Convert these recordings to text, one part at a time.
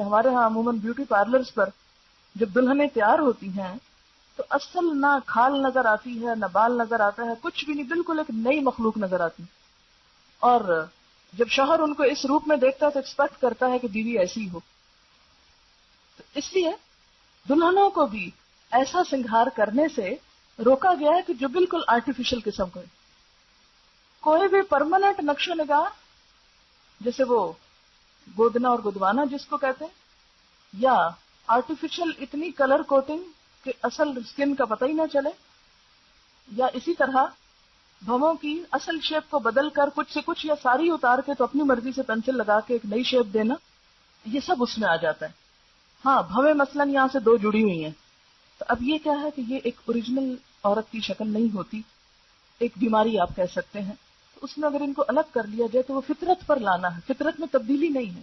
ہمارے ہاں عموماً بیوٹی پارلرز پر جب دلہنیں تیار ہوتی ہیں تو اصل نہ کھال نظر آتی ہے نہ بال نظر آتا ہے، کچھ بھی نہیں، بالکل ایک نئی مخلوق نظر آتی. اور جب شوہر ان کو اس روپ میں دیکھتا ہے تو ایکسپیکٹ کرتا ہے کہ بیوی ایسی ہو. تو اس لیے دلہنوں کو بھی ایسا سنگھار کرنے سے روکا گیا ہے کہ جو بالکل آرٹیفیشل قسم کا ہے. کوئی بھی پرماننٹ نقش و نگار جیسے وہ گودنا اور گدوانا جس کو کہتے ہیں، یا آرٹیفیشل اتنی کلر کوٹنگ کہ اصل اسکن کا پتہ ہی نہ چلے، یا اسی طرح بھووں کی اصل شیپ کو بدل کر کچھ سے کچھ یا ساری اتار کے تو اپنی مرضی سے پینسل لگا کے ایک نئی شیپ دینا، یہ سب اس میں آ جاتا ہے. ہاں بھویں مثلاً یہاں سے دو جڑی ہوئی ہیں تو اب یہ کیا ہے کہ یہ ایک اوریجنل عورت کی شکل نہیں ہوتی، ایک بیماری آپ کہہ سکتے ہیں. تو اس میں اگر ان کو الگ کر لیا جائے تو وہ فطرت پر لانا ہے. فطرت میں تبدیلی نہیں ہے.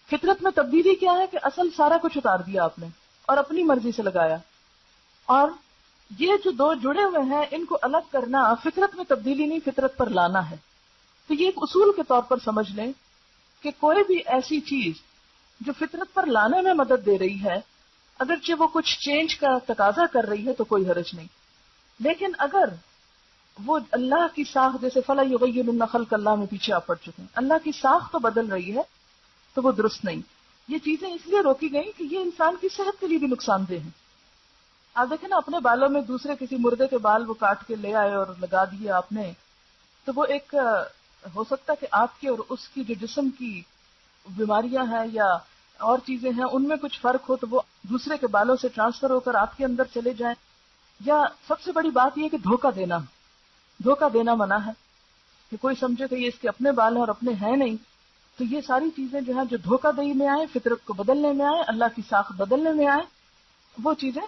فطرت میں تبدیلی کیا ہے کہ اصل سارا کچھ اتار دیا آپ نے اور اپنی مرضی سے لگایا. اور یہ جو دو جڑے ہوئے ہیں ان کو الگ کرنا فطرت میں تبدیلی نہیں، فطرت پر لانا ہے. تو یہ ایک اصول کے طور پر سمجھ لیں کہ کوئی بھی ایسی چیز جو فطرت پر لانے میں مدد دے رہی ہے اگرچہ وہ کچھ چینج کا تقاضا کر رہی ہے تو کوئی حرج نہیں، لیکن اگر وہ اللہ کی ساخت جیسے فَلَا يُغَيِّرُنَّ خَلْقَ اللَّهِ میں پیچھے آپ پڑ چکے ہیں، اللہ کی ساخت تو بدل رہی ہے تو وہ درست نہیں. یہ چیزیں اس لیے روکی گئی کہ یہ انسان کی صحت کے لیے بھی نقصان دہ ہیں. آپ دیکھیں نا اپنے بالوں میں دوسرے کسی مردے کے بال وہ کاٹ کے لے آئے اور لگا دیے آپ نے، تو وہ ایک ہو سکتا ہے کہ آپ کی اور اس کی جو جسم کی بیماریاں ہیں یا اور چیزیں ہیں ان میں کچھ فرق ہو تو وہ دوسرے کے بالوں سے ٹرانسفر ہو کر آپ کے اندر چلے جائیں. یا سب سے بڑی بات یہ کہ دھوکہ دینا منع ہے کہ کوئی سمجھے کہ یہ اس کے اپنے بال ہیں اور اپنے ہیں نہیں. تو یہ ساری چیزیں جو ہیں جو دھوکہ دہی میں آئے، فطرت کو بدلنے میں آئے، اللہ کی ساخت بدلنے میں آئے، وہ چیزیں